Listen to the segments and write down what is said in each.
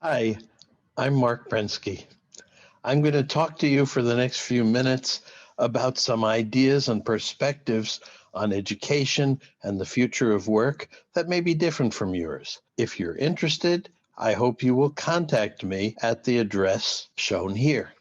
Hi, I'm Marc Prensky. I'm going to talk to you for the next few minutes about some ideas and perspectives on education and the future of work that may be different from yours. If you're interested, I hope you will contact me at the address shown here.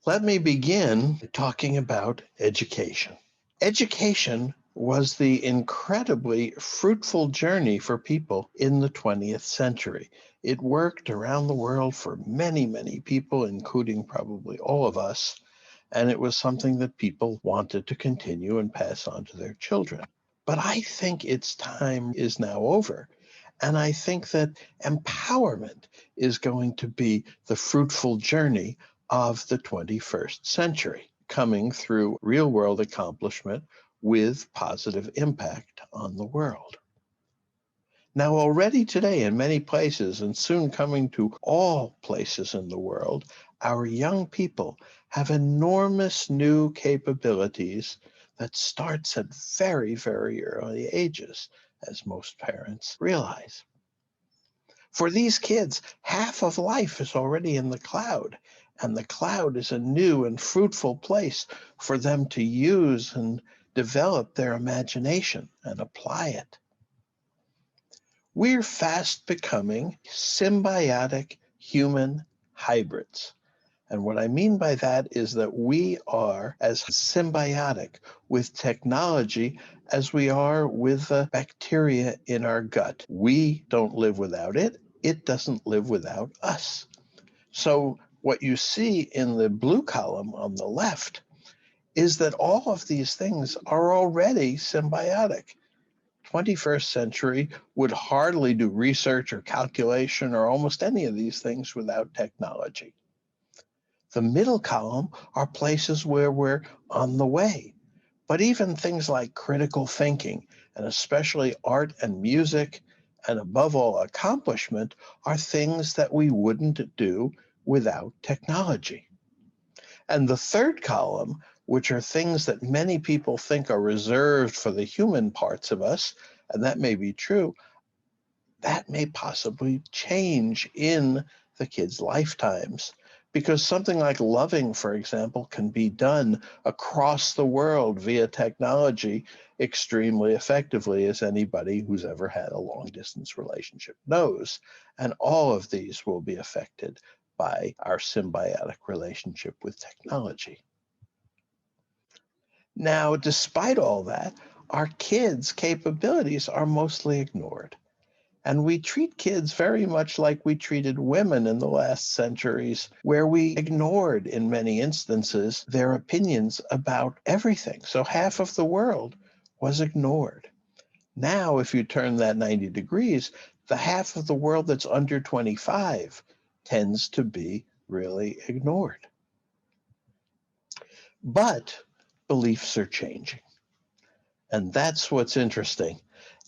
Let me begin talking about education. Education was the incredibly fruitful journey for people in the 20th century. It worked around the world for many, many people, including probably all of us, and it was something that people wanted to continue and pass on to their children. But I think its time is now over. And I think that empowerment is going to be the fruitful journey of the 21st century, coming through real world accomplishment with positive impact on the world. Now, already today, in many places, and soon coming to all places in the world, our young people have enormous new capabilities that starts at very, very early ages, as most parents realize. For these kids, half of life is already in the cloud, and the cloud is a new and fruitful place for them to use and develop their imagination and apply it. We're fast becoming symbiotic human hybrids. And what I mean by that is that we are as symbiotic with technology as we are with the bacteria in our gut. We don't live without it. It doesn't live without us. So what you see in the blue column on the left is that all of these things are already symbiotic. 21st century would hardly do research or calculation or almost any of these things without technology. The middle column are places where we're on the way. But even things like critical thinking, and especially art and music, and above all, accomplishment, are things that we wouldn't do without technology. And the third column, which are things that many people think are reserved for the human parts of us, and that may be true, that may possibly change in the kids' lifetimes. Because something like loving, for example, can be done across the world via technology extremely effectively, as anybody who's ever had a long distance relationship knows. And all of these will be affected by our symbiotic relationship with technology. Now, despite all that, our kids' capabilities are mostly ignored. And we treat kids very much like we treated women in the last centuries, where we ignored, in many instances, their opinions about everything. So half of the world was ignored. Now, if you turn that 90 degrees, the half of the world that's under 25 tends to be really ignored. But beliefs are changing. And that's what's interesting.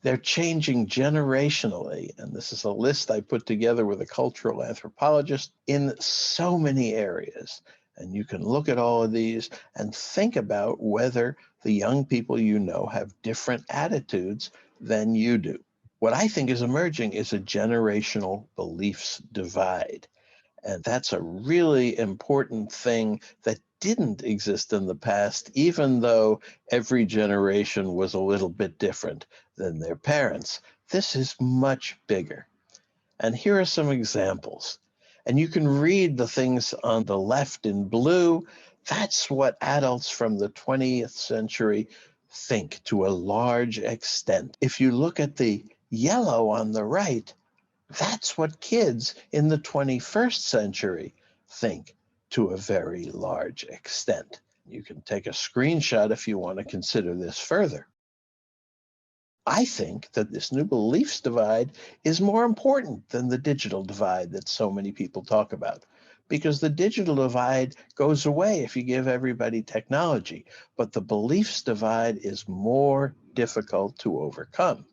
They're changing generationally. And this is a list I put together with a cultural anthropologist in so many areas. And you can look at all of these and think about whether the young people you know have different attitudes than you do. What I think is emerging is a generational beliefs divide. And that's a really important thing that didn't exist in the past, even though every generation was a little bit different than their parents. This is much bigger. And here are some examples. And you can read the things on the left in blue. That's what adults from the 20th century think to a large extent. If you look at the yellow on the right, that's what kids in the 21st century think to a very large extent. You can take a screenshot if you want to consider this further. I think that this new beliefs divide is more important than the digital divide that so many people talk about, because the digital divide goes away if you give everybody technology, but the beliefs divide is more difficult to overcome.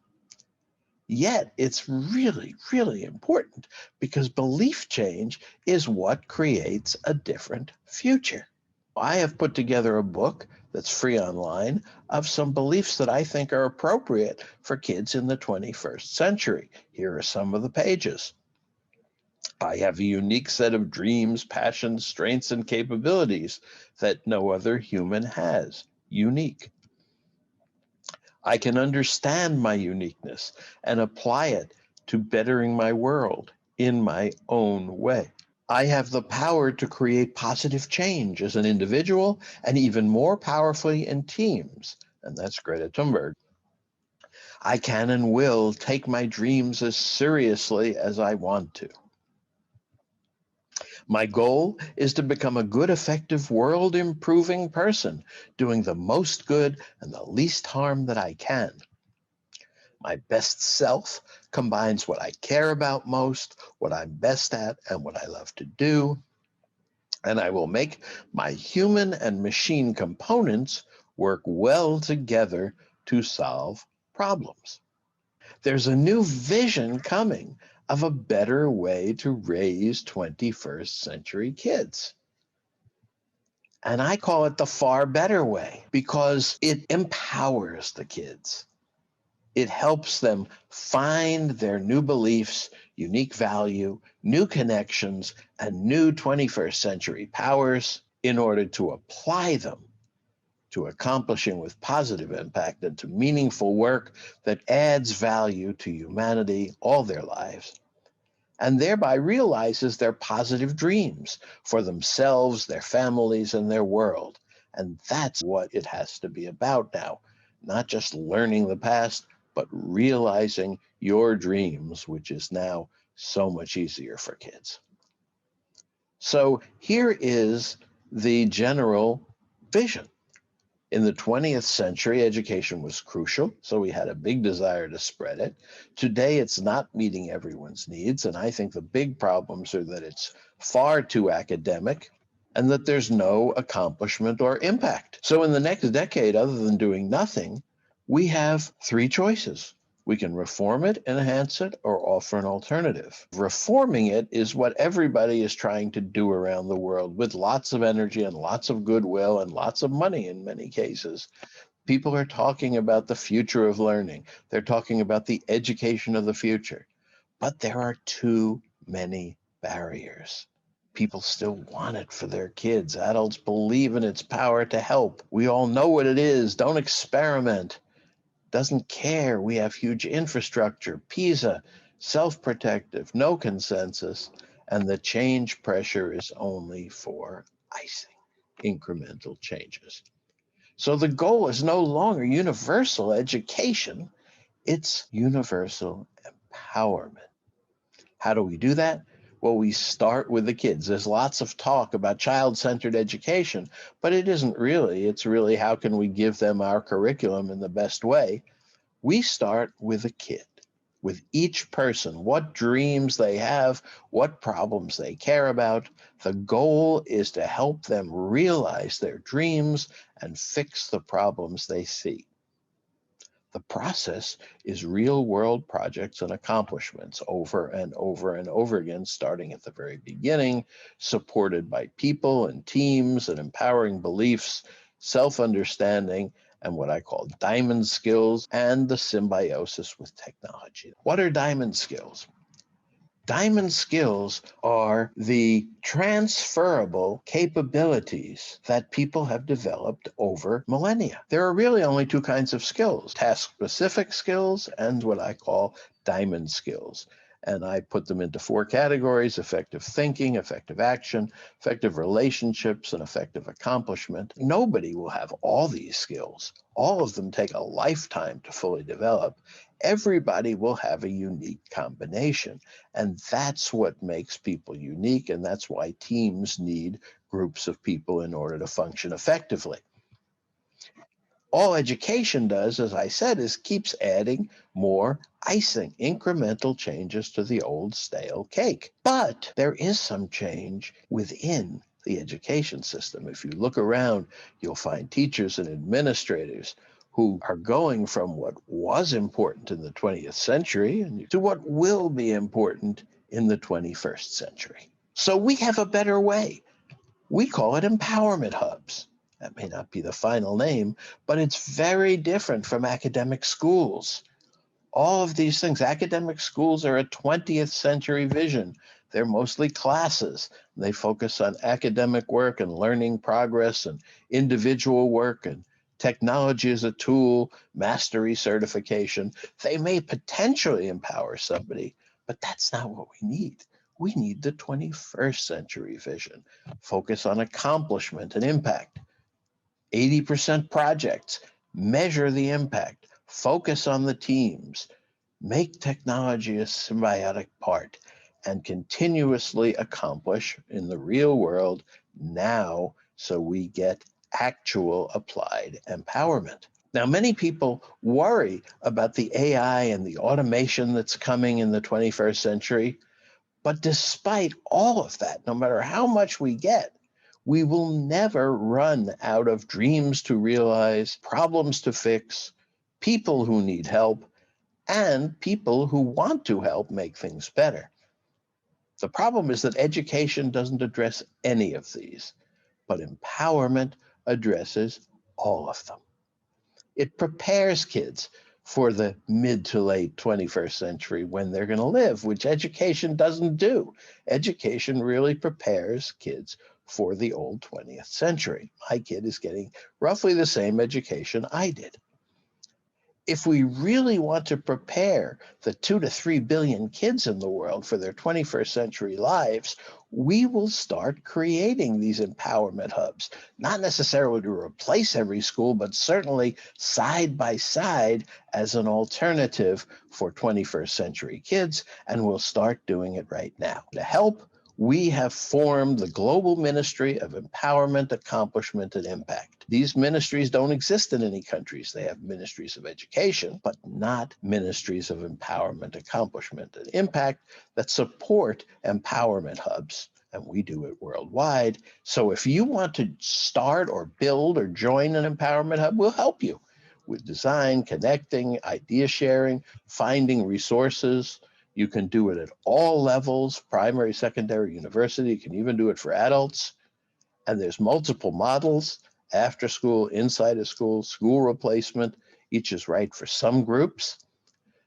Yet it's really, really important because belief change is what creates a different future. I have put together a book that's free online of some beliefs that I think are appropriate for kids in the 21st century. Here are some of the pages. I have a unique set of dreams, passions, strengths, and capabilities that no other human has. Unique. I can understand my uniqueness and apply it to bettering my world in my own way. I have the power to create positive change as an individual and even more powerfully in teams. And that's Greta Thunberg. I can and will take my dreams as seriously as I want to. My goal is to become a good, effective, world improving person, doing the most good and the least harm that I can. My best self combines what I care about most, what I'm best at, and what I love to do. And I will make my human and machine components work well together to solve problems. There's a new vision coming of a better way to raise 21st century kids. And I call it the far better way because it empowers the kids. It helps them find their new beliefs, unique value, new connections, and new 21st century powers in order to apply them to accomplishing with positive impact and to meaningful work that adds value to humanity all their lives, and thereby realizes their positive dreams for themselves, their families, and their world. And that's what it has to be about now, not just learning the past, but realizing your dreams, which is now so much easier for kids. So here is the general vision. In the 20th century, education was crucial, so we had a big desire to spread it. Today, it's not meeting everyone's needs, and I think the big problems are that it's far too academic and that there's no accomplishment or impact. So in the next decade, other than doing nothing, we have three choices. We can reform it, enhance it, or offer an alternative. Reforming it is what everybody is trying to do around the world with lots of energy and lots of goodwill and lots of money in many cases. People are talking about the future of learning. They're talking about the education of the future. But there are too many barriers. People still want it for their kids. Adults believe in its power to help. We all know what it is. Don't experiment. Doesn't care. We have huge infrastructure, PISA, self-protective, no consensus, and the change pressure is only for icing, incremental changes. So the goal is no longer universal education, it's universal empowerment. How do we do that? Well, we start with the kids. There's lots of talk about child-centered education, but it isn't really. It's really how can we give them our curriculum in the best way? We start with a kid, with each person, what dreams they have, what problems they care about. The goal is to help them realize their dreams and fix the problems they see. The process is real-world projects and accomplishments over and over and over again, starting at the very beginning, supported by people and teams and empowering beliefs, self-understanding, and what I call diamond skills, and the symbiosis with technology. What are diamond skills? Diamond skills are the transferable capabilities that people have developed over millennia. There are really only two kinds of skills, task-specific skills and what I call diamond skills. And I put them into four categories: effective thinking, effective action, effective relationships, and effective accomplishment. Nobody will have all these skills. All of them take a lifetime to fully develop. Everybody will have a unique combination. And that's what makes people unique. And that's why teams need groups of people in order to function effectively. All education does, as I said, is keeps adding more icing, incremental changes to the old stale cake. But there is some change within the education system. If you look around, you'll find teachers and administrators who are going from what was important in the 20th century to what will be important in the 21st century. So we have a better way. We call it empowerment hubs. That may not be the final name, but it's very different from academic schools. All of these things, academic schools are a 20th century vision They're mostly classes. They focus on academic work and learning progress and individual work and technology as a tool, mastery certification. They may potentially empower somebody, but that's not what we need. We need the 21st century vision. Focus on accomplishment and impact. 80% projects. Measure the impact. Focus on the teams. Make technology a symbiotic part and continuously accomplish in the real world now so we get actual applied empowerment. Now, many people worry about the AI and the automation that's coming in the 21st century, but despite all of that, no matter how much we get, we will never run out of dreams to realize, problems to fix, people who need help, and people who want to help make things better. The problem is that education doesn't address any of these, but empowerment addresses all of them. It prepares kids for the mid to late 21st century when they're going to live, which education doesn't do. Education really prepares kids for the old 20th century. My kid is getting roughly the same education I did. If we really want to prepare the 2 to 3 billion kids in the world for their 21st century lives, we will start creating these empowerment hubs, not necessarily to replace every school, but certainly side by side as an alternative for 21st century kids, and we'll start doing it right now. To help, we have formed the Global Ministry of Empowerment, Accomplishment, and Impact. These ministries don't exist in any countries. They have ministries of education, but not ministries of empowerment, accomplishment, and impact that support empowerment hubs. And we do it worldwide. So if you want to start or build or join an empowerment hub, we'll help you with design, connecting, idea sharing, finding resources. You can do it at all levels, primary, secondary, university. You can even do it for adults. And there's multiple models, after school, inside of school, school replacement. Each is right for some groups.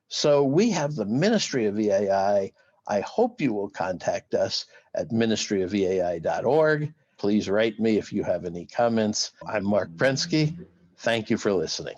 So we have the Ministry of EAI. I hope you will contact us at ministryofeai.org. Please write me if you have any comments. I'm Marc Prensky. Thank you for listening.